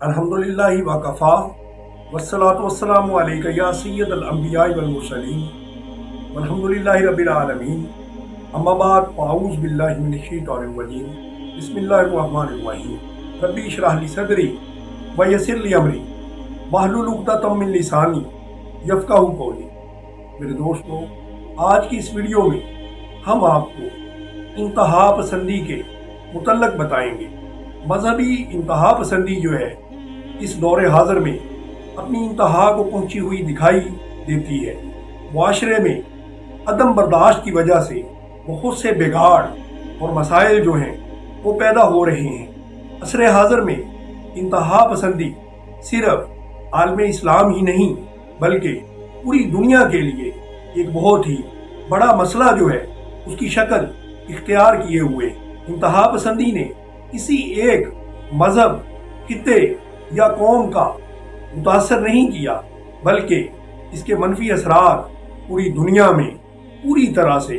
अल्हम्दुलिल्लाहि व कफ़ा वस्सलातु वस्सलामु अलैका या सय्यदल अंबिया'i वल मुरसलीन वल्हम्दुलिल्लाहि रब्बिल आलमीन अम्मा बाद फ़अऊज़ु बिल्लाहि मिनश शैतानिर रजीम बिस्मिल्लाहिर रहमानिर रहीम रब्बी इश्रह ली सदरी व यस्सिर ली अमरी वहलुल उक़दतम मिन लिसानी यफ़क़हू क़ौली। मेरे दोस्तों, आज की इस वीडियो में हम आपको इंतहा पसंदी के मुतल्लक़ बताएंगे। मजहबी इंतहा पसंदी जो है इस दौरे हाज़िर में अपनी इंतहा को पहुंची हुई दिखाई देती है। मुआशरे में अदम बर्दाश्त की वजह से बहुत से बिगाड़ और मसाइल जो हैं वो पैदा हो रहे हैं। असरे हाज़िर में इंतहा पसंदी सिर्फ आलम इस्लाम ही नहीं बल्कि पूरी दुनिया के लिए एक बहुत ही बड़ा मसला जो है उसकी शक्ल इख्तियार किए हुए। इंतहा पसंदी ने किसी एक मजहब, खित्ते या कौम का मुतासर नहीं किया बल्कि इसके मनफी असरात पूरी दुनिया में पूरी तरह से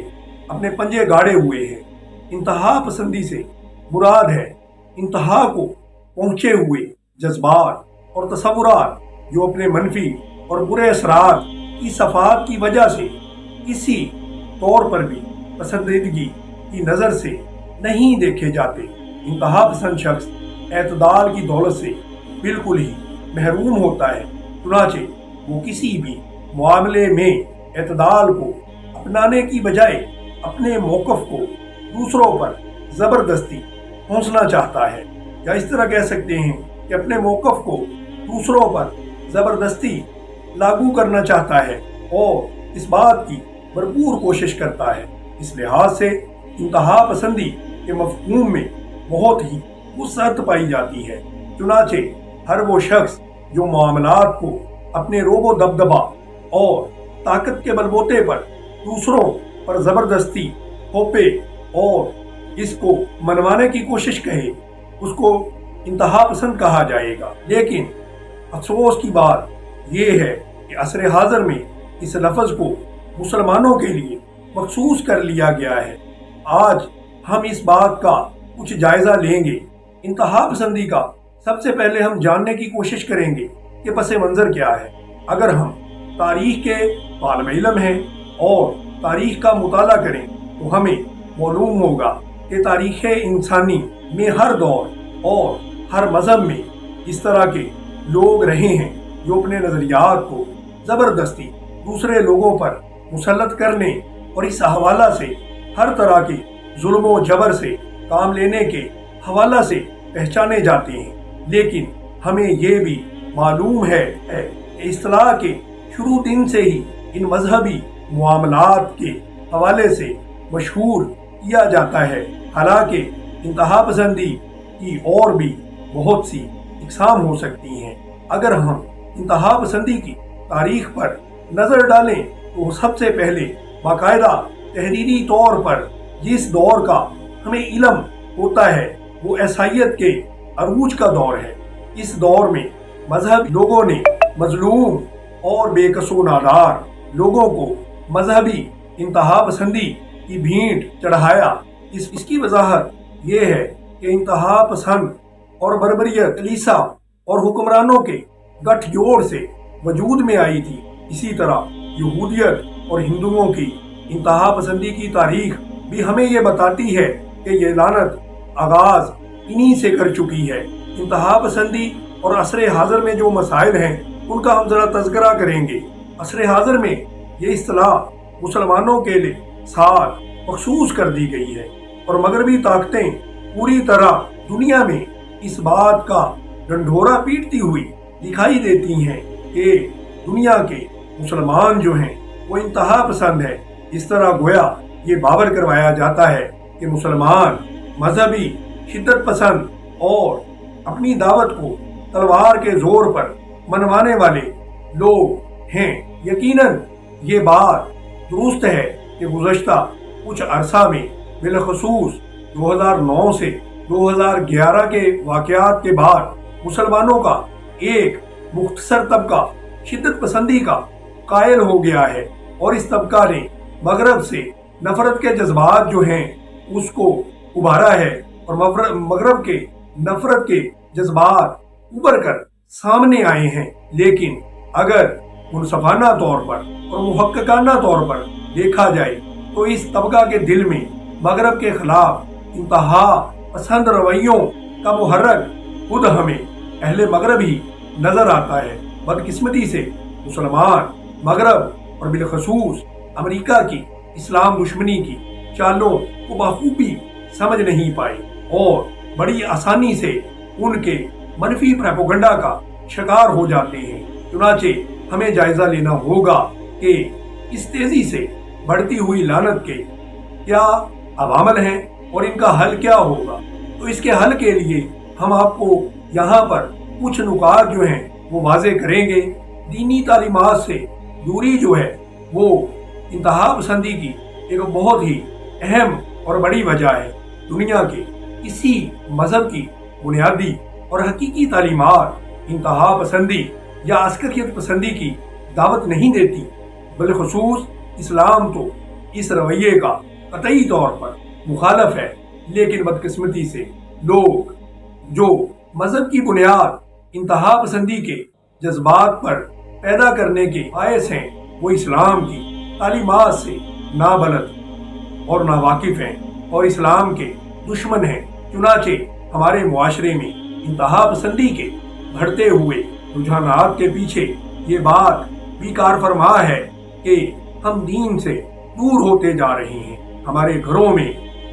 अपने पंजे गाड़े हुए हैं। इंतहा पसंदी से मुराद है इंतहा को पहुंचे हुए जज्बात और तसव्वुरात जो अपने मनफी और बुरे असरात की सफात की वजह से किसी तौर पर भी पसंदीदगी की नज़र से नहीं देखे जाते। इंतहा पसंद शख्स एतदाल की दौलत से बिल्कुल ही महरूम होता है। चुनाचे वो किसी भी मामले में एतदाल को अपनाने की बजाय अपने मौक़िफ़ को दूसरों पर ज़बरदस्ती पहुँचना चाहता है, या इस तरह कह सकते हैं कि अपने मौक़िफ़ को दूसरों पर ज़बरदस्ती लागू करना चाहता है और इस बात की भरपूर कोशिश करता है। इस लिहाज से इंतहा पसंदी के मफ़हूम में बहुत ही वुसअत पाई जाती है। चुनाचे हर वो शख्स जो मामलात को अपने रोबो दबदबा और ताकत के बलबूते पर दूसरों पर ज़बरदस्ती थोपे और इसको मनवाने की कोशिश कहे उसको इंतहा पसंद कहा जाएगा। लेकिन अफसोस की बात यह है कि असरे हाज़िर में इस लफ्ज़ को मुसलमानों के लिए मखसूस कर लिया गया है। आज हम इस बात का कुछ जायज़ा लेंगे। इंतहा पसंदी का सबसे पहले हम जानने की कोशिश करेंगे कि पस मंज़र क्या है। अगर हम तारीख़ के तालिब इल्म हैं और तारीख़ का मुताला करें तो हमें मालूम होगा कि तारीख़ इंसानी में हर दौर और हर मज़हब में इस तरह के लोग रहे हैं जो अपने नज़रियात को ज़बरदस्ती दूसरे लोगों पर मुसल्लत करने और इस हवाला से हर तरह के जुल्म व जबर से काम लेने के हवाला से पहचाने जाते हैं। लेकिन हमें ये भी मालूम है कि इस्तिलाह के शुरू दिन से ही इन मजहबी मामलात के हवाले से मशहूर किया जाता है। हालांकि इंतहा पसंदी की और भी बहुत सी इकसाम हो सकती हैं। अगर हम इंतहा पसंदी की तारीख पर नज़र डालें तो सबसे पहले बाकायदा तहरीरी तौर पर जिस दौर का हमें इल्म होता है वो ईसाईयत के अरूज का दौर है। इस दौर में मजहबी लोगों ने मजलूम और बेकसो नादार लोगों को मजहबी इंतहा पसंदी की भेंट चढ़ाया। इसकी वजाहत ये है कि इंतहा पसंद और बर्बरियत कलीसा और हुक्मरानों के गठजोड़ से वजूद में आई थी। इसी तरह यहूदियत और हिंदुओं की इंतहा पसंदी की तारीख भी हमें ये बताती है कि ये लानत आगाज इन्हीं से कर चुकी है। इंतहा पसंदी और असरे हाज़िर में जो मसाइल हैं उनका हम जरा तज़किरा करेंगे। असरे हाज़िर में ये इस्तिलाह मुसलमानों के लिए साथ मखसूस कर दी गई है और मगरबी ताकतें पूरी तरह दुनिया में इस बात का ढंढोरा पीटती हुई दिखाई देती हैं कि दुनिया के मुसलमान जो हैं वो इंतहा पसंद है। इस तरह गोया ये बावर करवाया जाता है कि मुसलमान मजहबी शिद्दत पसंद और अपनी दावत को तलवार के जोर पर मनवाने वाले लोग हैं। यकीनन ये बात दुरुस्त है कि गुज़श्ता कुछ अरसा में बिलखसूस 2009 से 2011 के वाक़यात के बाद मुसलमानों का एक मुख्तसर तबका शिद्दत पसंदी का कायल हो गया है और इस तबका ने मगरब से नफरत के जज्बात जो हैं उसको उभारा है और मगरब के नफरत के जज्बात उभर कर सामने आए हैं, लेकिन अगर मुनसफाना तौर पर और मुहक्ककाना तौर पर देखा जाए तो इस तबका के दिल में मगरब के खिलाफ इंतहा पसंद रवैयों का मुहर्रक खुद हमें अहले मगरब ही नजर आता है। बदकिस्मती से मुसलमान मगरब और बिलखसूस अमेरिका की इस्लाम दुश्मनी की चालों को बखूबी समझ नहीं पाए और बड़ी आसानी से उनके मनफी प्रोपेगेंडा का शिकार हो जाते हैं। चुनाचे हमें जायजा लेना होगा कि इस तेजी से बढ़ती हुई लानत के क्या अवामल हैं और इनका हल क्या होगा। तो इसके हल के लिए हम आपको यहाँ पर कुछ नुकात जो हैं वो वाजे करेंगे। दीनी तालीमात से दूरी जो है वो इंतहा पसंदी की एक बहुत ही अहम और बड़ी वजह है। दुनिया के किसी मजहब की बुनियादी और हकीकी तालीमात इंतहा पसंदी या अस्करियत पसंदी की दावत नहीं देती, बिलखसूस इस्लाम तो इस रवैये का कतई तौर पर मुखालफ है। लेकिन बदकिस्मती से लोग जो मजहब की बुनियाद इंतहा पसंदी के जज्बात पर पैदा करने के बायस हैं, वो इस्लाम की तालीमात से नाबलद और नावाकिफ हैं और इस्लाम के दुश्मन हैं। चुनाचे हमारे मुआशरे में इंतहा पसंदी के बढ़ते हुए रुझानात के पीछे ये बात भी कार फरमा है कि हम दीन से दूर होते जा रहे हैं। हमारे घरों में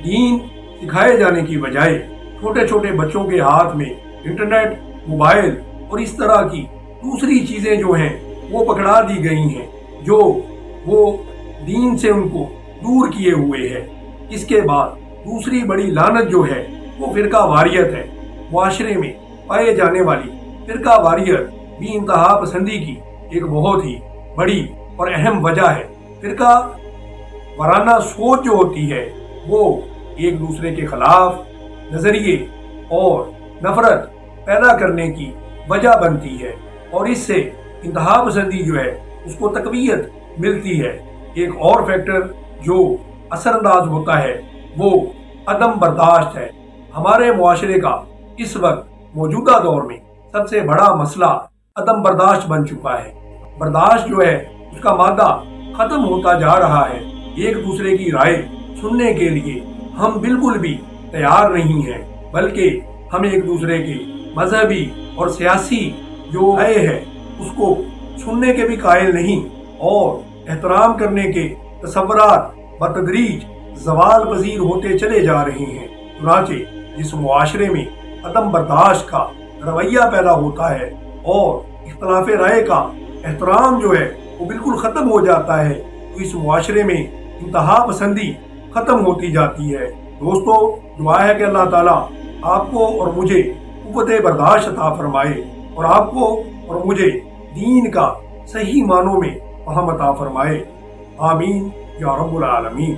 दीन सिखाए जाने की बजाय छोटे छोटे बच्चों के हाथ में इंटरनेट, मोबाइल और इस तरह की दूसरी चीजें जो हैं वो पकड़ा दी गई हैं, जो वो दीन से उनको दूर किए हुए है। इसके बाद दूसरी बड़ी लानत जो है वो फिरका वारियत है। मुआशरे में पाए जाने वाली फिरका वारियत भी इंतहा पसंदी की एक बहुत ही बड़ी और अहम वजह है। फिरका वाराना सोच जो होती है वो एक दूसरे के खिलाफ नजरिए और नफरत पैदा करने की वजह बनती है और इससे इंतहा पसंदी जो है उसको तकवीयत मिलती है। एक और फैक्टर जो असरअंदाज होता है वो अदम बर्दाश्त है। हमारे मुआशरे का इस वक्त मौजूदा दौर में सबसे बड़ा मसला अदम बर्दाश्त बन चुका है। बर्दाश्त जो है उसका मादा खत्म होता जा रहा है। एक दूसरे की राय सुनने के लिए हम बिल्कुल भी तैयार नहीं हैं, बल्कि हम एक दूसरे के मजहबी और सियासी जो राय है उसको सुनने के भी कायल नहीं और एहतराम करने के तसव्वुरात बतदरीज ज़वाल पजीर होते चले जा रहे हैं। चुनाचे जिस मुआशरे में अदम बर्दाश्त का रवैया पैदा होता है और इख्तलाफ राय का एहतराम जो है वो बिल्कुल ख़त्म हो जाता है, तो इस मुआशरे में इंतहा पसंदी ख़त्म होती जाती है। दोस्तों, दुआ है कि अल्लाह ताला आपको और मुझे कुव्वत बर्दाश्त अता फरमाए और आपको और मुझे दीन का सही मानों में फहम अता फरमाए। आमीन या रब्बुल आलमीन।